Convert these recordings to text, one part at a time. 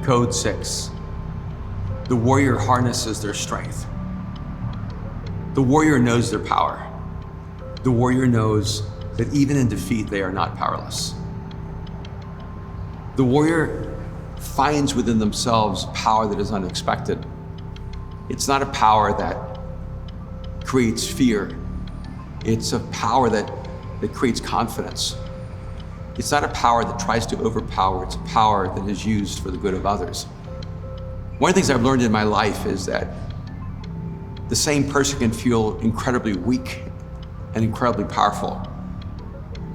Code 6. The warrior harnesses their strength. The warrior knows their power. The warrior knows that even in defeat, they are not powerless. The warrior finds within themselves power that is unexpected. It's not a power that creates fear. It's a power that creates confidence. It's not a power that tries to overpower. It's a power that is used for the good of others. One of the things I've learned in my life is that the same person can feel incredibly weak and incredibly powerful.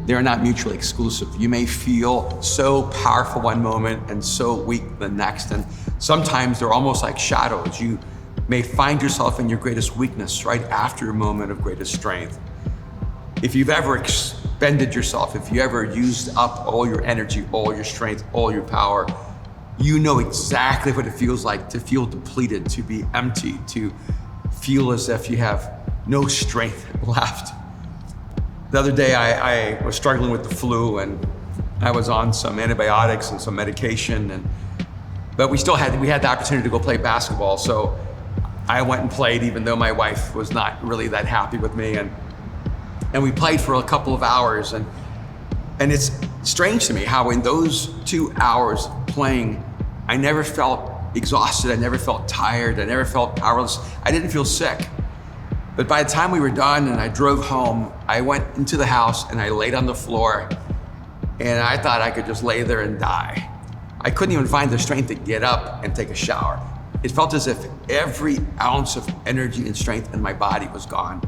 They are not mutually exclusive. You may feel so powerful one moment and so weak the next, and sometimes they're almost like shadows. You may find yourself in your greatest weakness right after a moment of greatest strength. If you've ever expended yourself, if you ever used up all your energy, all your strength, all your power, you know exactly what it feels like to feel depleted, to be empty, to feel as if you have no strength left. The other day, I was struggling with the flu, and I was on some antibiotics and some medication, but we had the opportunity to go play basketball, so I went and played, even though my wife was not really that happy with me, and we played for a couple of hours, and it's strange to me how in those 2 hours playing, I never felt exhausted, I never felt tired, I never felt powerless, I didn't feel sick. But by the time we were done and I drove home, I went into the house and I laid on the floor, and I thought I could just lay there and die. I couldn't even find the strength to get up and take a shower. It felt as if every ounce of energy and strength in my body was gone.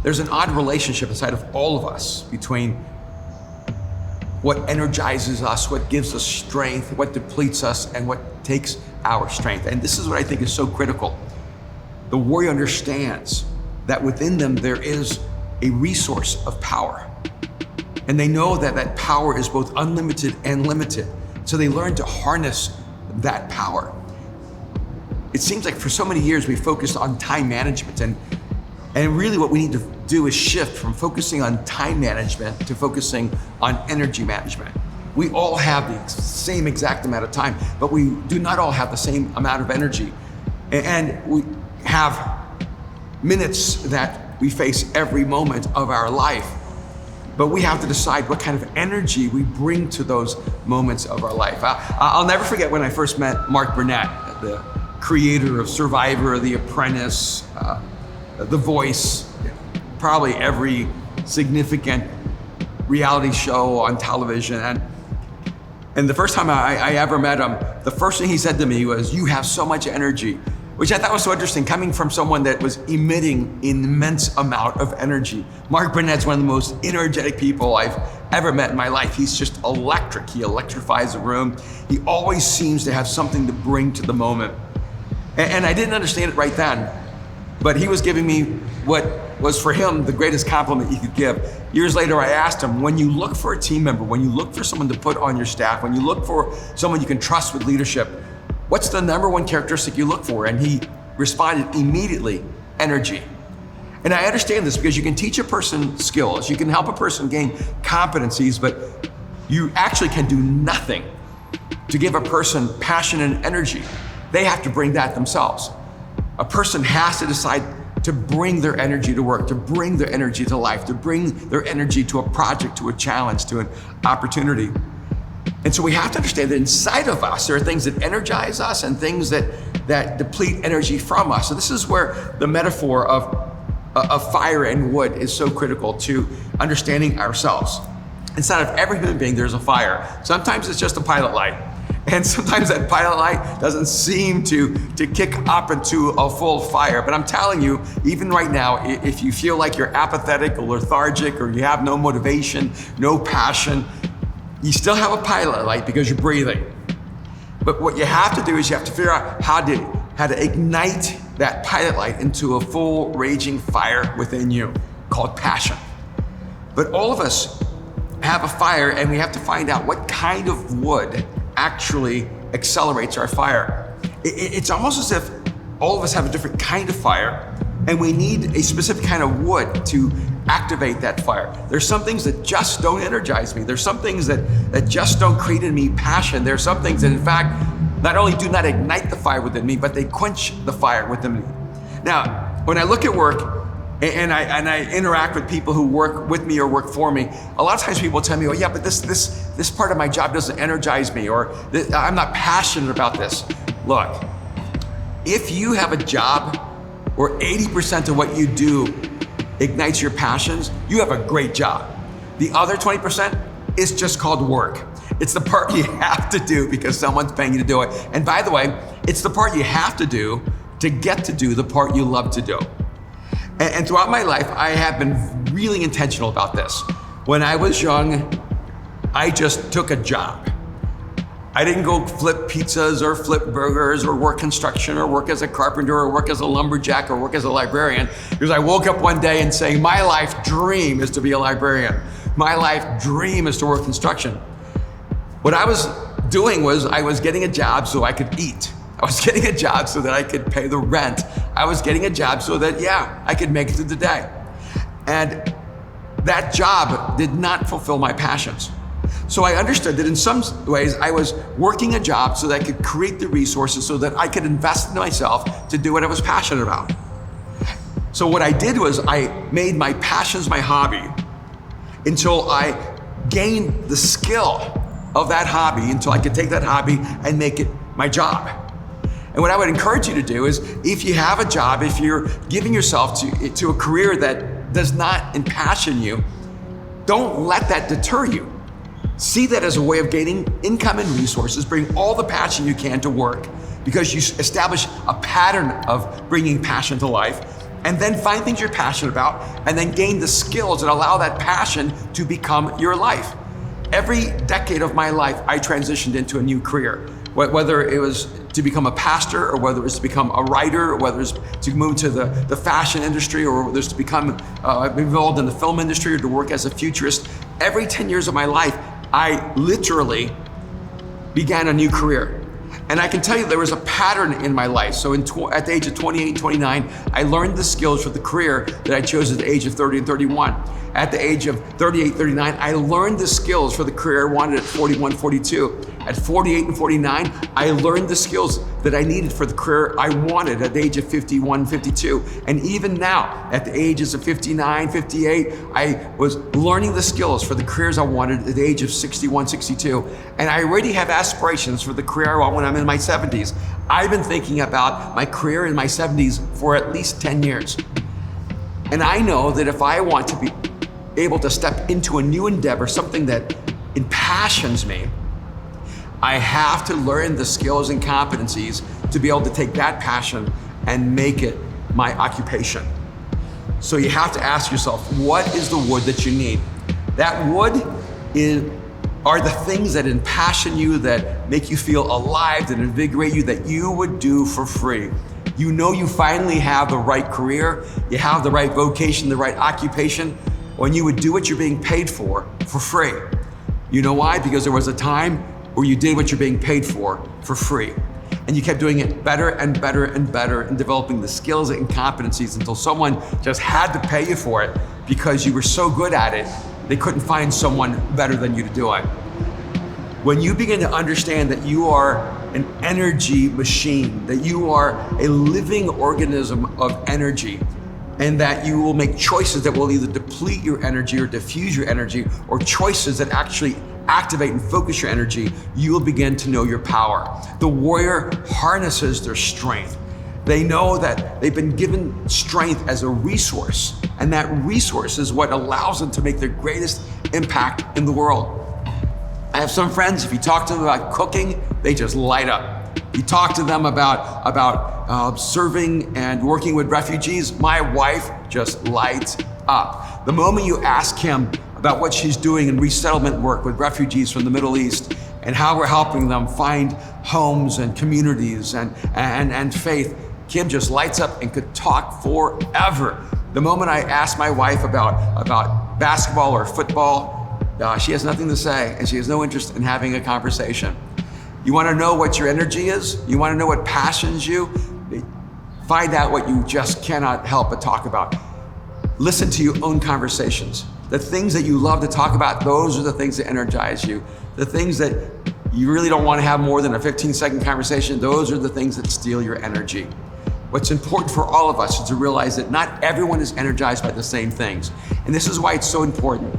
There's an odd relationship inside of all of us between what energizes us, what gives us strength, what depletes us, and what takes our strength. And this is what I think is so critical. The warrior understands that within them there is a resource of power. And they know that that power is both unlimited and limited. So they learn to harness that power. It seems like for so many years we focused on time management, and really what we need to do is shift from focusing on time management to focusing on energy management. We all have the same exact amount of time, but we do not all have the same amount of energy. And we have minutes that we face every moment of our life, but we have to decide what kind of energy we bring to those moments of our life. I'll never forget when I first met Mark Burnett, the creator of Survivor, The Apprentice, The Voice, probably every significant reality show on television. And the first time I ever met him, the first thing he said to me was, "You have so much energy," which I thought was so interesting, coming from someone that was emitting an immense amount of energy. Mark Burnett's one of the most energetic people I've ever met in my life. He's just electric. He electrifies the room. He always seems to have something to bring to the moment. And I didn't understand it right then, but he was giving me what was for him the greatest compliment he could give. Years later, I asked him, when you look for a team member, when you look for someone to put on your staff, when you look for someone you can trust with leadership, what's the number one characteristic you look for? And he responded immediately, energy. And I understand this because you can teach a person skills, you can help a person gain competencies, but you actually can do nothing to give a person passion and energy. They have to bring that themselves. A person has to decide to bring their energy to work, to bring their energy to life, to bring their energy to a project, to a challenge, to an opportunity. And so we have to understand that inside of us, there are things that energize us and things that deplete energy from us. So this is where the metaphor of fire and wood is so critical to understanding ourselves. Inside of every human being, there's a fire. Sometimes it's just a pilot light. And sometimes that pilot light doesn't seem to kick up into a full fire. But I'm telling you, even right now, if you feel like you're apathetic or lethargic or you have no motivation, no passion, you still have a pilot light because you're breathing. But what you have to do is you have to figure out how to ignite that pilot light into a full raging fire within you called passion. But all of us have a fire, and we have to find out what kind of wood actually accelerates our fire. It's almost as if all of us have a different kind of fire, and we need a specific kind of wood to activate that fire. There's some things that just don't energize me. There's some things that just don't create in me passion. There's some things that, in fact, not only do not ignite the fire within me, but they quench the fire within me. Now, when I look at work and I interact with people who work with me or work for me, a lot of times people tell me, oh yeah, but this part of my job doesn't energize me, or I'm not passionate about this. Look, if you have a job where 80% of what you do ignites your passions, you have a great job. The other 20% is just called work. It's the part you have to do because someone's paying you to do it. And by the way, it's the part you have to do to get to do the part you love to do. And throughout my life, I have been really intentional about this. When I was young, I just took a job. I didn't go flip pizzas or flip burgers or work construction or work as a carpenter or work as a lumberjack or work as a librarian, because I woke up one day and saying, my life dream is to be a librarian. My life dream is to work construction. What I was doing was I was getting a job so I could eat. I was getting a job so that I could pay the rent. I was getting a job so that, I could make it through the day. And that job did not fulfill my passions. So I understood that in some ways I was working a job so that I could create the resources so that I could invest in myself to do what I was passionate about. So what I did was I made my passions my hobby until I gained the skill of that hobby, until I could take that hobby and make it my job. And what I would encourage you to do is, if you have a job, if you're giving yourself to a career that does not impassion you, don't let that deter you. See that as a way of gaining income and resources. Bring all the passion you can to work, because you establish a pattern of bringing passion to life, and then find things you're passionate about, and then gain the skills that allow that passion to become your life. Every decade of my life, I transitioned into a new career, whether it was to become a pastor, or whether it was to become a writer, or whether it was to move to the fashion industry, or whether it was to become involved in the film industry, or to work as a futurist. Every 10 years of my life, I literally began a new career. And I can tell you there was a pattern in my life. So at the age of 28 and 29, I learned the skills for the career that I chose at the age of 30 and 31. At the age of 38, 39, I learned the skills for the career I wanted at 41, 42. At 48 and 49, I learned the skills that I needed for the career I wanted at the age of 51, 52. And even now, at the ages of 59, 58, I was learning the skills for the careers I wanted at the age of 61, 62. And I already have aspirations for the career I want when I'm in my 70s. I've been thinking about my career in my 70s for at least 10 years. And I know that if I want to be able to step into a new endeavor, something that impassions me, I have to learn the skills and competencies to be able to take that passion and make it my occupation. So you have to ask yourself, what is the wood that you need? That wood are the things that impassion you, that make you feel alive, that invigorate you, that you would do for free. You know you finally have the right career, you have the right vocation, the right occupation, when you would do what you're being paid for free. You know why? Because there was a time where you did what you're being paid for free. And you kept doing it better and better and better, and developing the skills and competencies until someone just had to pay you for it because you were so good at it, they couldn't find someone better than you to do it. When you begin to understand that you are an energy machine, that you are a living organism of energy, and that you will make choices that will either deplete your energy or diffuse your energy, or choices that actually activate and focus your energy, you will begin to know your power. The warrior harnesses their strength. They know that they've been given strength as a resource, and that resource is what allows them to make their greatest impact in the world. I have some friends, if you talk to them about cooking, they just light up. You talk to them about serving and working with refugees, my wife just lights up. The moment you ask him about what she's doing in resettlement work with refugees from the Middle East, and how we're helping them find homes and communities and faith, Kim just lights up and could talk forever. The moment I ask my wife about basketball or football, she has nothing to say, and she has no interest in having a conversation. You want to know what your energy is? You want to know what passions you? Find out what you just cannot help but talk about. Listen to your own conversations. The things that you love to talk about, those are the things that energize you. The things that You really don't want to have more than a 15-second conversation. Those are the things that steal your energy. What's important for all of us is to realize that not everyone is energized by the same things. And this is why it's so important.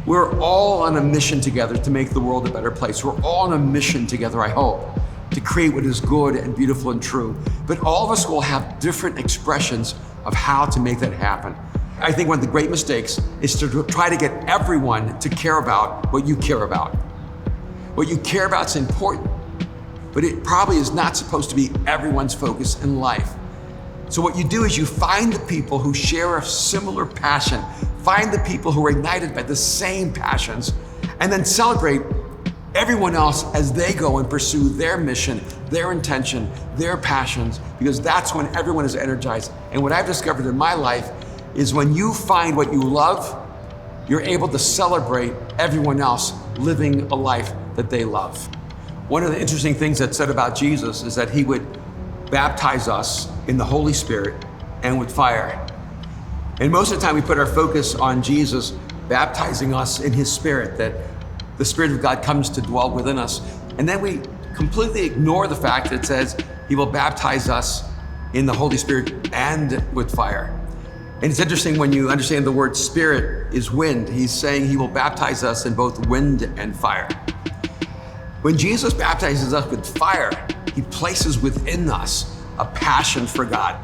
We're all on a mission together to make the world a better place. We're all on a mission together, I hope, to create what is good and beautiful and true. But all of us will have different expressions of how to make that happen. I think one of the great mistakes is to try to get everyone to care about what you care about. What you care about is important, but it probably is not supposed to be everyone's focus in life. So what you do is you find the people who share a similar passion, find the people who are ignited by the same passions, and then celebrate everyone else as they go and pursue their mission, their intention, their passions, because that's when everyone is energized. And what I've discovered in my life is when you find what you love, you're able to celebrate everyone else living a life that they love. One of the interesting things that's said about Jesus is that he would baptize us in the Holy Spirit and with fire. And most of the time we put our focus on Jesus baptizing us in his Spirit, that the Spirit of God comes to dwell within us. And then we completely ignore the fact that it says he will baptize us in the Holy Spirit and with fire. And it's interesting when you understand the word spirit is wind. He's saying he will baptize us in both wind and fire. When Jesus baptizes us with fire, he places within us a passion for God.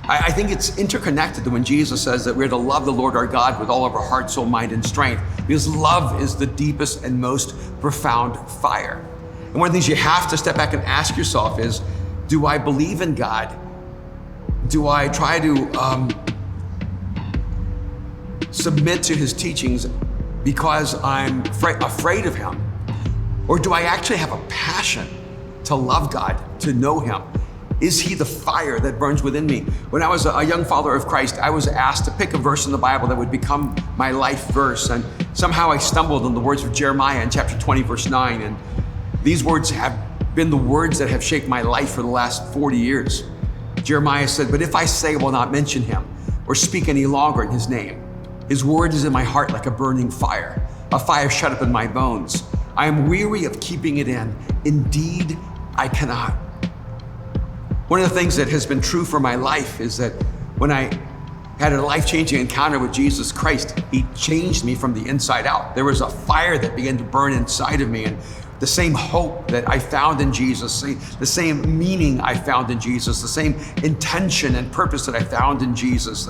I think it's interconnected to when Jesus says that we're to love the Lord our God with all of our heart, soul, mind, and strength, because love is the deepest and most profound fire. And one of the things you have to step back and ask yourself is, do I believe in God? Do I try to submit to his teachings because I'm afraid of him? Or do I actually have a passion to love God, to know him? Is he the fire that burns within me? When I was a young follower of Christ, I was asked to pick a verse in the Bible that would become my life verse. And somehow I stumbled on the words of Jeremiah in chapter 20, verse 9. And these words have been the words that have shaped my life for the last 40 years. Jeremiah said, "But if I say I will not mention him or speak any longer in his name, his word is in my heart like a burning fire, a fire shut up in my bones. I am weary of keeping it in. Indeed, I cannot." One of the things that has been true for my life is that when I had a life-changing encounter with Jesus Christ, he changed me from the inside out. There was a fire that began to burn inside of me, and the same hope that I found in Jesus, the same meaning I found in Jesus, the same intention and purpose that I found in Jesus,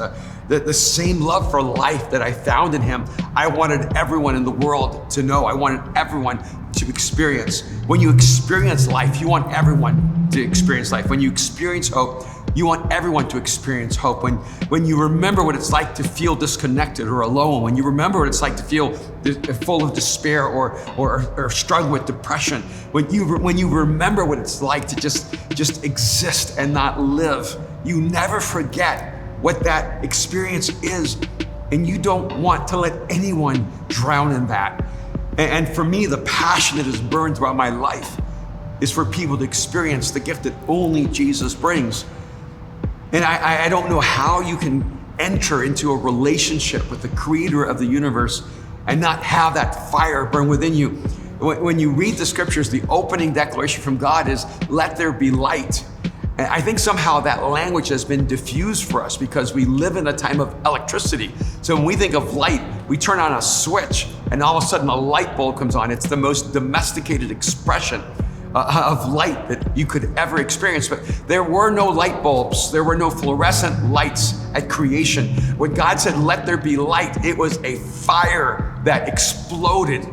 the same love for life that I found in him, I wanted everyone in the world to know. I wanted everyone to experience. When you experience life, you want everyone to experience life. When you experience hope, you want everyone to experience hope. When you remember what it's like to feel disconnected or alone, when you remember what it's like to feel full of despair or struggle with depression, when you remember what it's like to just exist and not live, you never forget what that experience is, and you don't want to let anyone drown in that. And for me, the passion that has burned throughout my life is for people to experience the gift that only Jesus brings. And I don't know how you can enter into a relationship with the creator of the universe and not have that fire burn within you. When you read the scriptures, the opening declaration from God is, "Let there be light." And I think somehow that language has been diffused for us because we live in a time of electricity. So when we think of light, we turn on a switch and all of a sudden a light bulb comes on. It's the most domesticated expression of light that you could ever experience. But there were no light bulbs. There were no fluorescent lights at creation. When God said, "Let there be light," it was a fire that exploded.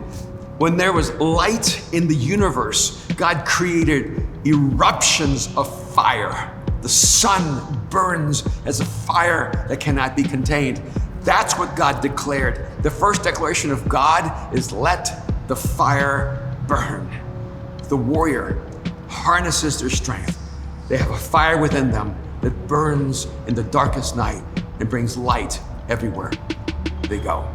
When there was light in the universe, God created eruptions of fire. The sun burns as a fire that cannot be contained. That's what God declared. The first declaration of God is, "Let the fire burn." The warrior harnesses their strength. They have a fire within them that burns in the darkest night and brings light everywhere they go.